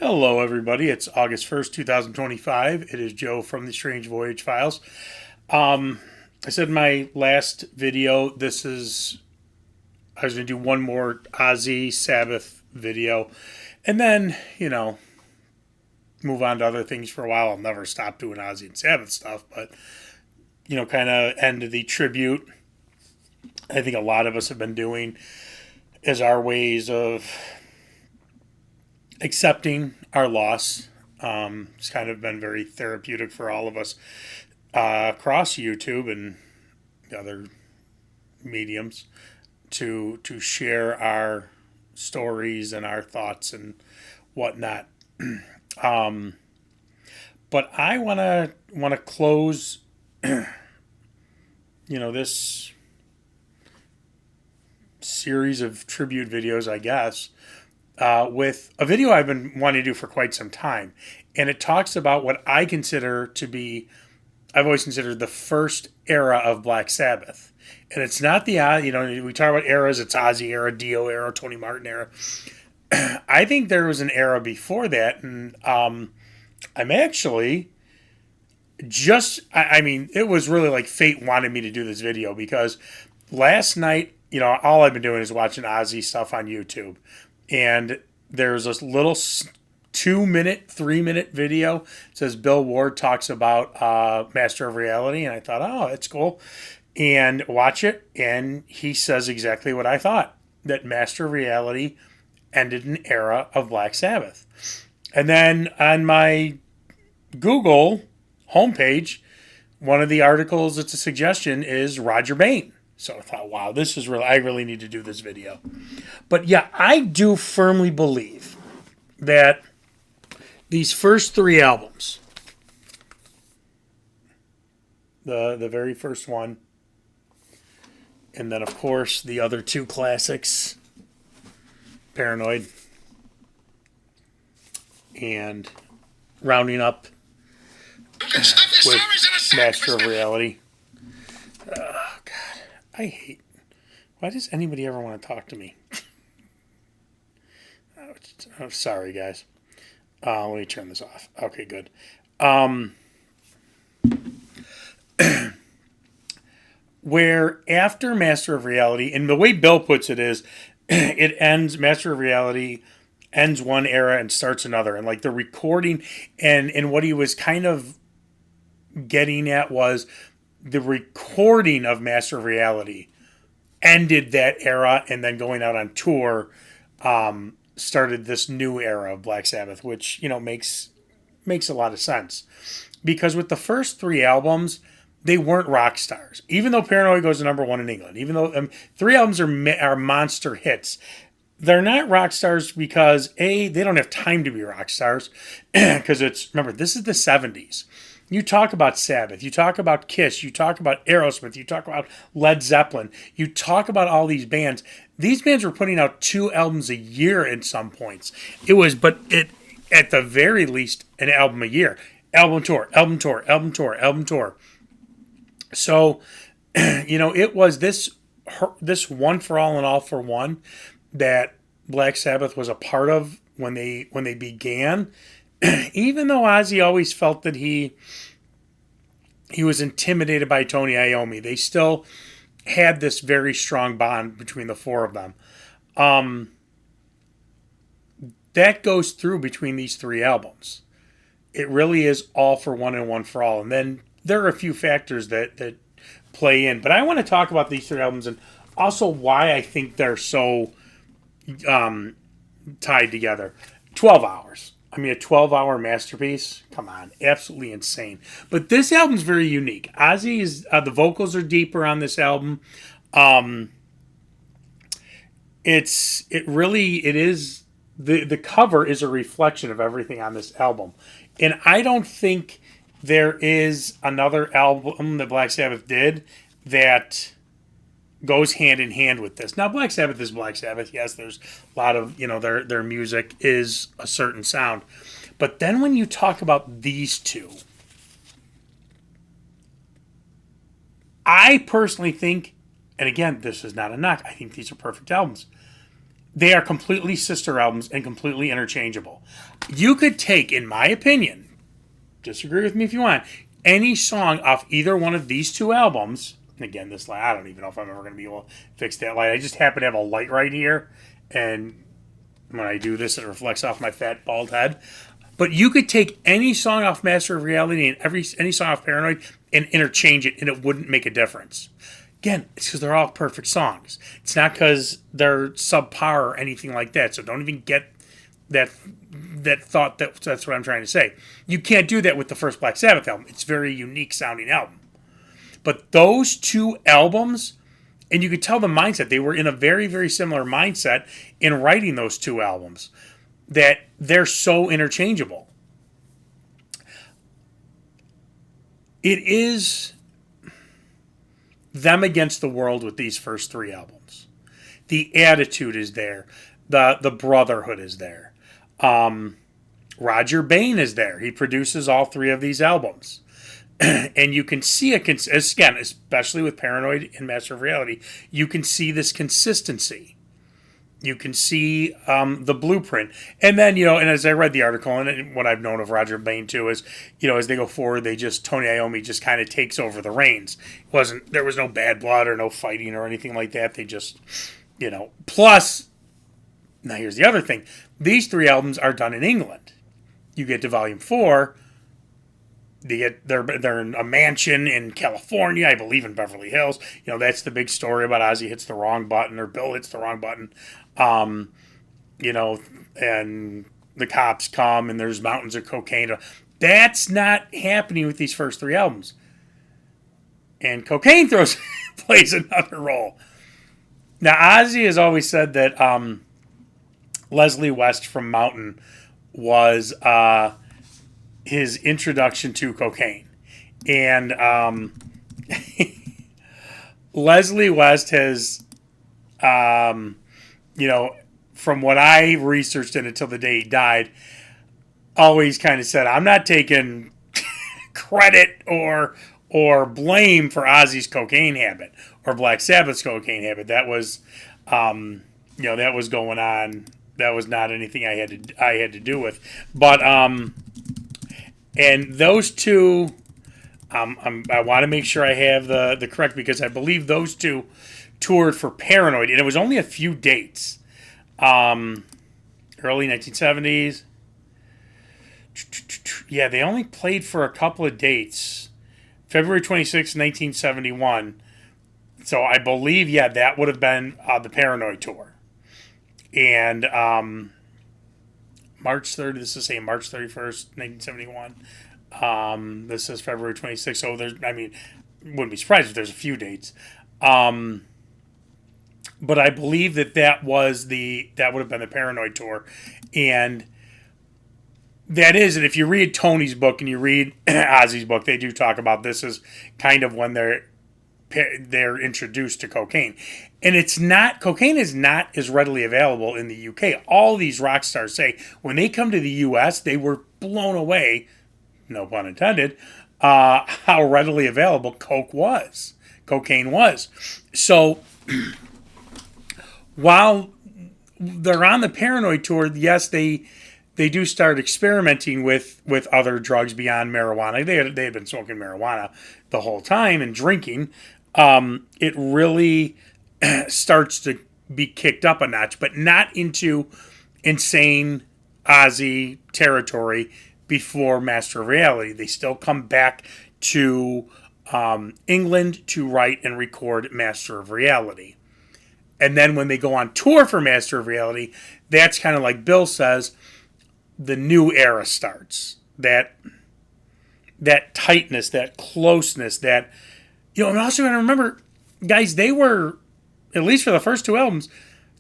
Hello, everybody. It's August 1st, 2025. It is Joe from the Strange Voyage Files. I said in my last video, I was going to do one more Ozzy Sabbath video and then, move on to other things for a while. I'll never stop doing Ozzy and Sabbath stuff, but, kind of end the tribute I think a lot of us have been doing as our ways of accepting our loss. It's kind of been very therapeutic for all of us across YouTube and the other mediums to share our stories and our thoughts and whatnot. Um, but I wanna close, this series of tribute videos, I guess, with a video I've been wanting to do for quite some time. And it talks about what I consider to be, I've always considered the first era of Black Sabbath. And it's not we talk about eras, it's Ozzy era, Dio era, Tony Martin era. I think there was an era before that. And I'm actually it was really like fate wanted me to do this video because last night, all I've been doing is watching Ozzy stuff on YouTube. And there's this little 2-minute, 3-minute video. It says Bill Ward talks about Master of Reality. And I thought, oh, that's cool. And watch it. And he says exactly what I thought, that Master of Reality ended an era of Black Sabbath. And then on my Google homepage, one of the articles that's a suggestion is Roger Bain. So I thought, wow, I really need to do this video. But yeah, I do firmly believe that these first three albums, the very first one, and then of course the other two classics, Paranoid, and rounding up with Master of Reality. Oh, God. Why does anybody ever want to talk to me? Oh, sorry, guys. Let me turn this off. Okay, good. Where after Master of Reality, and the way Bill puts it is, Master of Reality ends one era and starts another. And like the recording, and what he was kind of getting at was the recording of Master of Reality ended that era, and then going out on tour started this new era of Black Sabbath, which makes a lot of sense, because with the first three albums, they weren't rock stars. Even though Paranoid goes to number one in England, even though three albums are monster hits, they're not rock stars because they don't have time to be rock stars, because remember, this is the 70s. You talk about Sabbath, you talk about Kiss, you talk about Aerosmith, you talk about Led Zeppelin, you talk about all these bands. These bands were putting out 2 albums a year at some points. At the very least, an album a year. Album tour, album tour, album tour, album tour. So, it was this one for all and all for one that Black Sabbath was a part of when they began. Even though Ozzy always felt that he was intimidated by Tony Iommi, they still had this very strong bond between the four of them. That goes through between these three albums. It really is all for one and one for all. And then there are a few factors that play in. But I want to talk about these three albums and also why I think they're so tied together. 12 hours. I mean, a 12-hour masterpiece. Come on, absolutely insane. But this album's very unique. Ozzy is the vocals are deeper on this album. It is the cover is a reflection of everything on this album, and I don't think there is another album that Black Sabbath did that goes hand in hand with this. Now, Black Sabbath is Black Sabbath. Yes, there's a lot of, their music is a certain sound. But then when you talk about these two, I personally think, and again, this is not a knock, I think these are perfect albums. They are completely sister albums and completely interchangeable. You could take, in my opinion, disagree with me if you want, any song off either one of these two albums. And again, this light, I don't even know if I'm ever going to be able to fix that light. I just happen to have a light right here, and when I do this, it reflects off my fat, bald head. But you could take any song off Master of Reality and any song off Paranoid and interchange it, and it wouldn't make a difference. Again, it's because they're all perfect songs. It's not because they're subpar or anything like that. So don't even get that thought that's what I'm trying to say. You can't do that with the first Black Sabbath album. It's a very unique sounding album. But those two albums, and you could tell the mindset, they were in a very, very similar mindset in writing those two albums, that they're so interchangeable. It is them against the world with these first three albums. The attitude is there. The brotherhood is there. Roger Bain is there. He produces all three of these albums. And you can see, again, especially with Paranoid and Master of Reality, you can see this consistency. You can see the blueprint. And then, and as I read the article, and what I've known of Roger Bain too is, as they go forward, Tony Iommi just kind of takes over the reins. There was no bad blood or no fighting or anything like that. They just, plus, now here's the other thing. These three albums are done in England. You get to Volume 4, they're in a mansion in California, I believe in Beverly Hills. That's the big story about Ozzy hits the wrong button or Bill hits the wrong button. And the cops come and there's mountains of cocaine. That's not happening with these first three albums. And cocaine plays another role. Now, Ozzy has always said that Leslie West from Mountain was his introduction to cocaine. And Leslie West has, from what I researched in until the day he died, always kind of said, I'm not taking credit or blame for Ozzy's cocaine habit or Black Sabbath's cocaine habit. That was, that was going on. That was not anything I had to do with. But and those two, I want to make sure I have the correct, because I believe those two toured for Paranoid, and it was only a few dates. Early 1970s. Yeah, they only played for a couple of dates. February 26, 1971. So I believe, that would have been the Paranoid tour. And March 30th, this is saying March 31st, 1971. This is February 26th. So wouldn't be surprised if there's a few dates. But I believe that would have been the Paranoid tour. And that is, and if you read Tony's book and you read Ozzy's book, they do talk about this as kind of when they're introduced to cocaine. And cocaine is not as readily available in the UK. All these rock stars say when they come to the US, they were blown away, no pun intended, how readily available cocaine was. So while they're on the Paranoid tour, yes, they do start experimenting with other drugs beyond marijuana. They had been smoking marijuana the whole time and drinking. It really starts to be kicked up a notch, but not into insane Ozzy territory before Master of Reality. They still come back to England to write and record Master of Reality. And then when they go on tour for Master of Reality, that's kind of like Bill says, the new era starts. That tightness, that closeness, that, and also got to remember, guys, they were, at least for the first two albums,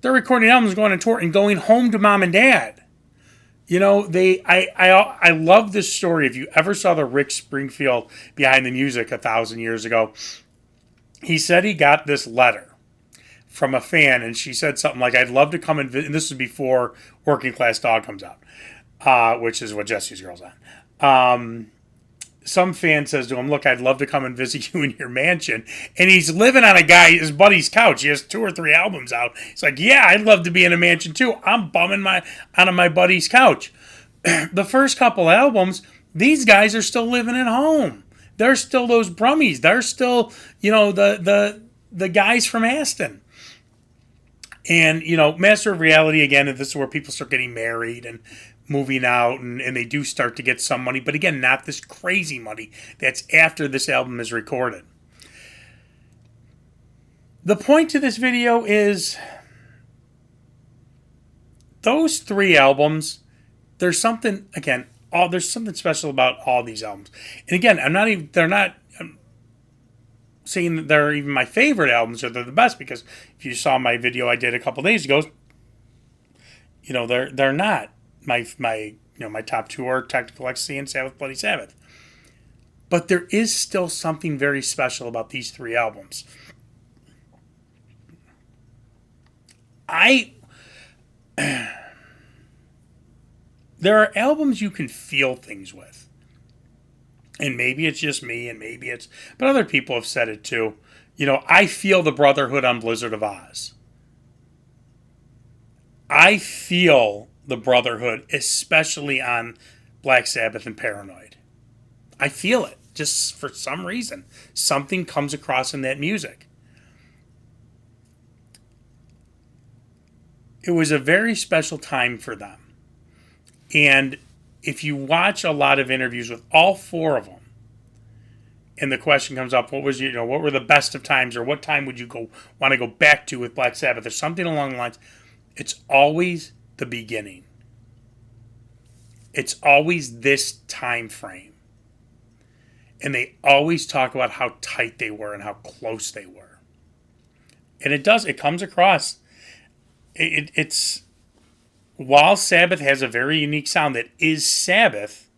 they're recording albums, going on tour, and going home to mom and dad. I love this story. If you ever saw the Rick Springfield Behind the Music 1,000 years ago, he said he got this letter from a fan, and she said something like, I'd love to come and visit, and this is before Working Class Dog comes out, which is what Jesse's Girl's on. some fan says to him, "Look, I'd love to come and visit you in your mansion," and he's living on his buddy's couch. He has 2 or 3 albums out. He's like, "Yeah, I'd love to be in a mansion too. I'm bumming onto my buddy's couch." The first couple albums, these guys are still living at home. They're still those Brummies. They're still, the guys from Aston. And, Master of Reality, again, this is where people start getting married and moving out, and they do start to get some money. But again, not this crazy money that's after this album is recorded. The point to this video is those 3 albums, there's something, again, there's something special about all these albums. And again, I'm saying that they're even my favorite albums or they're the best, because if you saw my video I did a couple days ago, they're not my top 2 are Technical Ecstasy and Sabbath Bloody Sabbath. But there is still something very special about these 3 albums. There are albums you can feel things with. And maybe it's just me, and but other people have said it too. I feel the Brotherhood on Blizzard of Oz. I feel the Brotherhood, especially on Black Sabbath and Paranoid. I feel it. Just for some reason. Something comes across in that music. It was a very special time for them. And if you watch a lot of interviews with all 4 of them, and the question comes up, what were the best of times, or what time would you want to go back to with Black Sabbath, or something along the lines, it's always the beginning. It's always this time frame. And they always talk about how tight they were and how close they were. And it comes across. It's while Sabbath has a very unique sound that is Sabbath,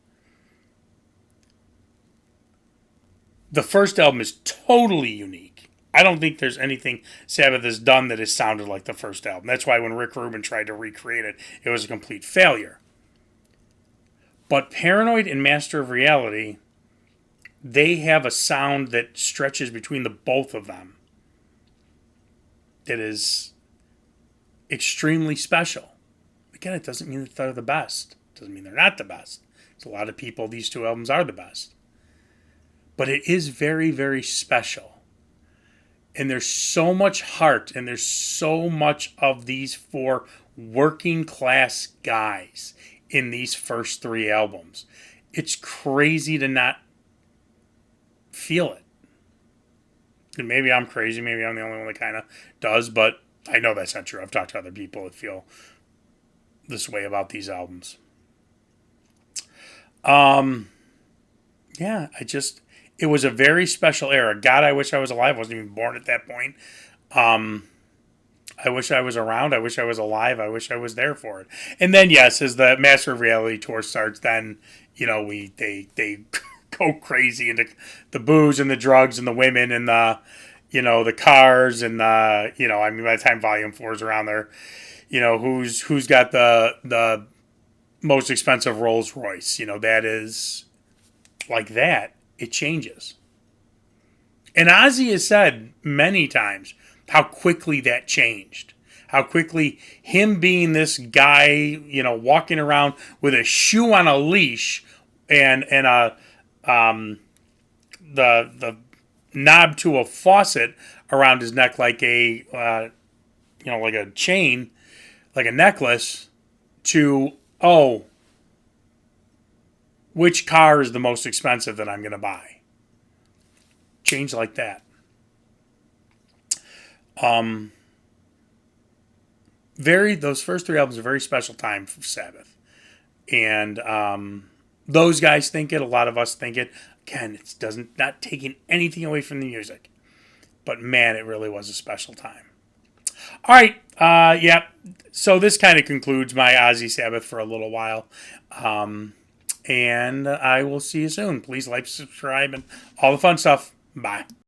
the first album is totally unique. I don't think there's anything Sabbath has done that has sounded like the first album. That's why when Rick Rubin tried to recreate it, it was a complete failure. But Paranoid and Master of Reality, they have a sound that stretches between the both of them. It is extremely special. Again, it doesn't mean that they're the best. It doesn't mean they're not the best. There's a lot of people, these 2 albums are the best. But it is very, very special. And there's so much heart, and there's so much of these 4 working class guys in these first 3 albums. It's crazy to not feel it. And maybe I'm crazy. Maybe I'm the only one that kind of does, but I know that's not true. I've talked to other people that feel this way about these albums. Yeah, it was a very special era. God, I wish I was alive. I wasn't even born at that point. I wish I was around. I wish I was alive. I wish I was there for it. And then, yes, as the Master of Reality tour starts, then, they go crazy into the booze and the drugs and the women and the cars and by the time Volume 4 is around there, who's got the most expensive Rolls Royce, that is like that. It changes. And Ozzy has said many times how quickly that changed. How quickly him being this guy, walking around with a shoe on a leash and the knob to a faucet around his neck like a like a chain, like a necklace, to which car is the most expensive that I'm going to buy. Change like that. Those first 3 albums are a very special time for Sabbath. And those guys think it, a lot of us think it. Again, it not taking anything away from the music. But man, it really was a special time. All right, yeah. So this kind of concludes my Ozzy Sabbath for a little while. And I will see you soon. Please like, subscribe, and all the fun stuff. Bye.